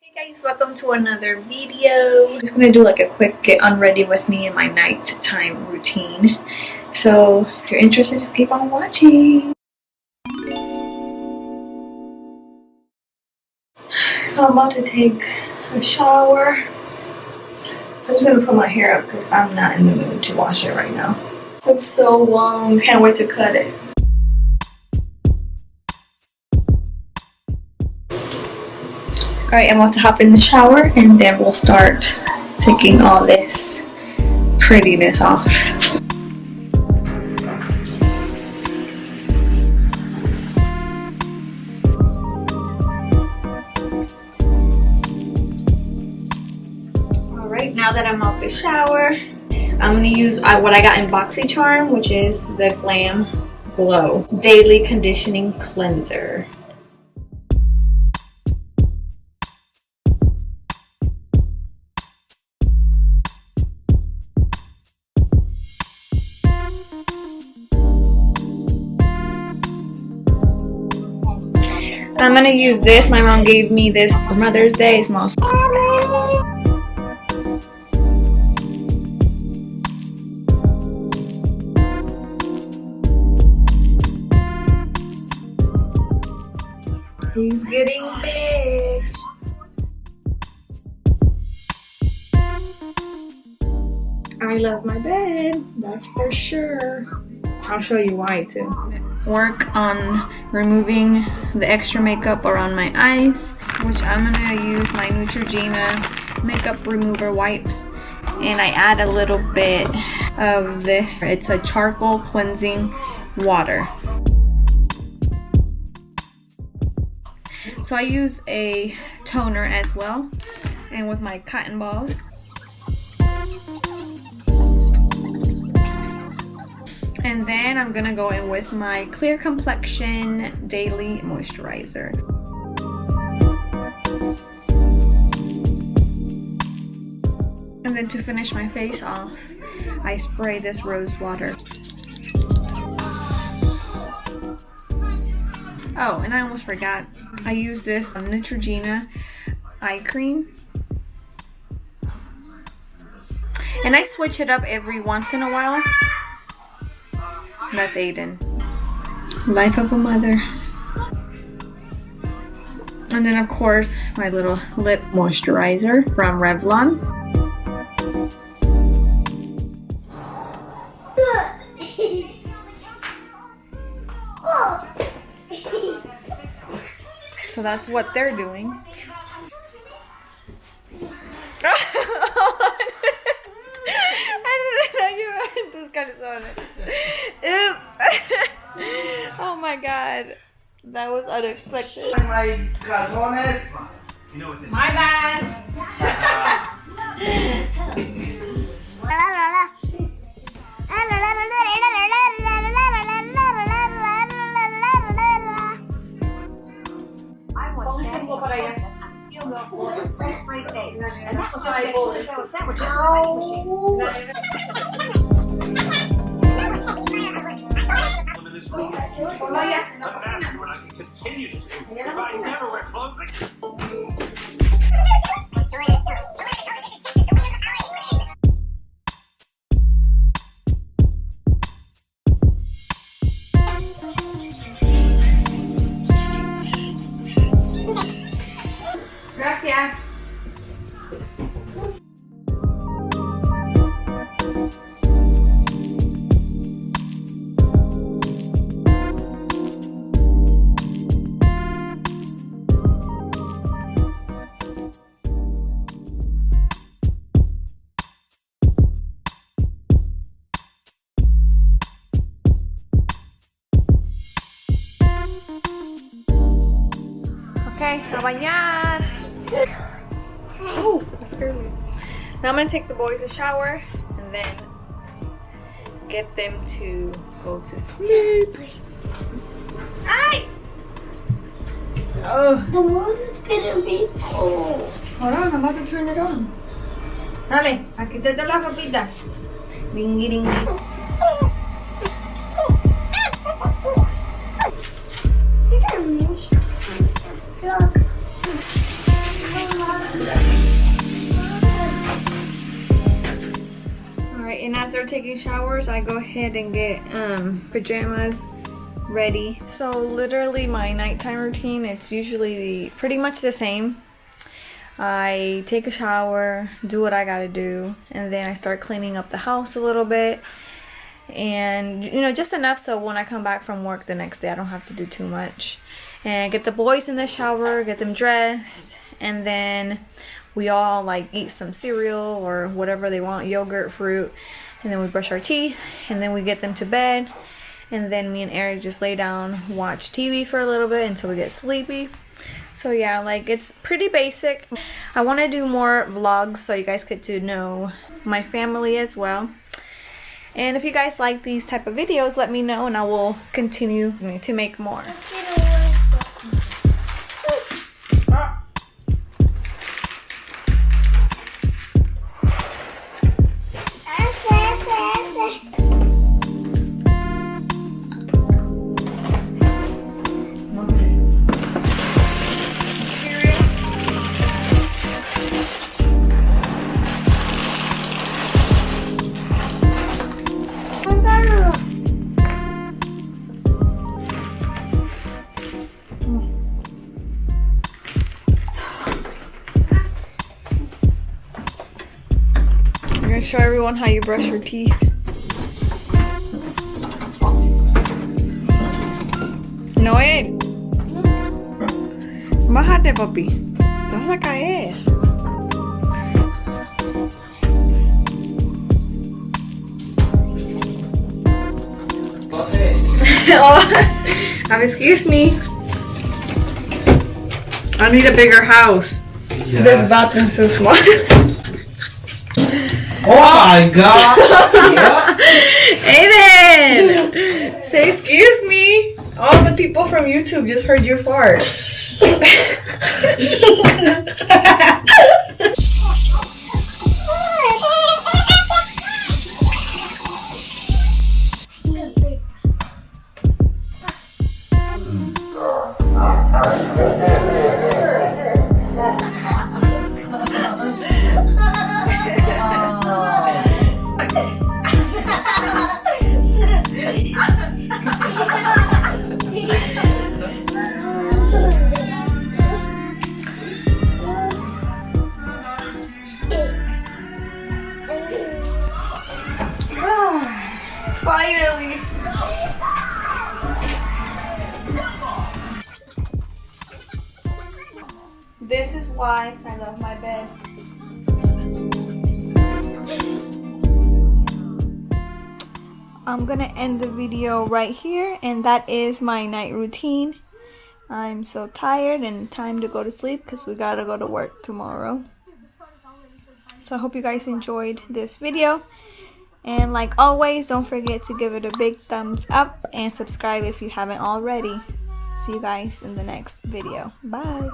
Hey guys, welcome to another video. I'm just gonna do like a quick get unready with me in my nighttime routine. So if you're interested, just keep on watching. I'm about to take a shower. I'm just gonna put my hair up because I'm not in the mood to wash it right now. It's so long, can't wait to cut it. Alright, I'm about to hop in the shower and then we'll start taking all this prettiness off. Alright, now that I'm out the shower, I'm going to use what I got in 𝗙𝗡𝗦𝗧𝗪, which is the Glam Glow Daily Conditioning Cleanser. I'm gonna use this. My mom gave me this for Mother's Day. It smells so good. He's getting big. I love my bed, that's for sure. I'll show you why too. Work on removing the extra makeup around my eyes, which I'm gonna use my 𝗦𝗡𝗔𝗣𝗖𝗛𝗪 makeup remover wipes, and I add a little bit of this. It's a charcoal cleansing water. So I use a toner as well, and with my cotton balls. And then I'm gonna go in with my Clear Complexion Daily Moisturizer. And then to finish my face off, I spray this rose water. Oh, and I almost forgot. I use this 𝗦𝗡𝗔𝗣𝗪 eye cream. And I switch it up every once in a while. That's Aiden. Life of a mother. And then of course my little lip moisturizer from Revlon. So that's what they're doing. Oops. Oh my god. That was unexpected. My bad. Gracias. Okay, a bañar. Oh, that scared me. Now I'm gonna take the boys a shower and then get them to go to sleep. Hi. Oh, the water's gonna be cold. Hold on, I'm about to turn it on. Dale, aquí te da la ropita. Dingy dingy. And as they're taking showers, I go ahead and get pajamas ready. So literally my nighttime routine, it's usually pretty much the same. I take a shower, do what I gotta do, and then I start cleaning up the house a little bit. And you know, just enough so when I come back from work the next day I don't have to do too much. And get the boys in the shower, get them dressed, and then we all like eat some cereal or whatever they want, yogurt, fruit, and then we brush our teeth, and then we get them to bed, and then me and Eric just lay down, watch TV for a little bit until we get sleepy. So yeah, like it's pretty basic. I want to do more vlogs so you guys get to know my family as well. And if you guys like these type of videos, let me know and I will continue to make more. I'm gonna show everyone how you brush your teeth. Noel, bájate, papi. Te vas a caer. Oh, excuse me. I need a bigger house. Yes. This bathroom's so small. Oh my god! Aiden! Say excuse me. All the people from YouTube just heard your fart. Finally! This is why I love my bed. I'm gonna end the video right here, and that is my night routine. I'm so tired and time to go to sleep because we gotta go to work tomorrow. So I hope you guys enjoyed this video. And like always, don't forget to give it a big thumbs up and subscribe if you haven't already. See you guys in the next video. Bye.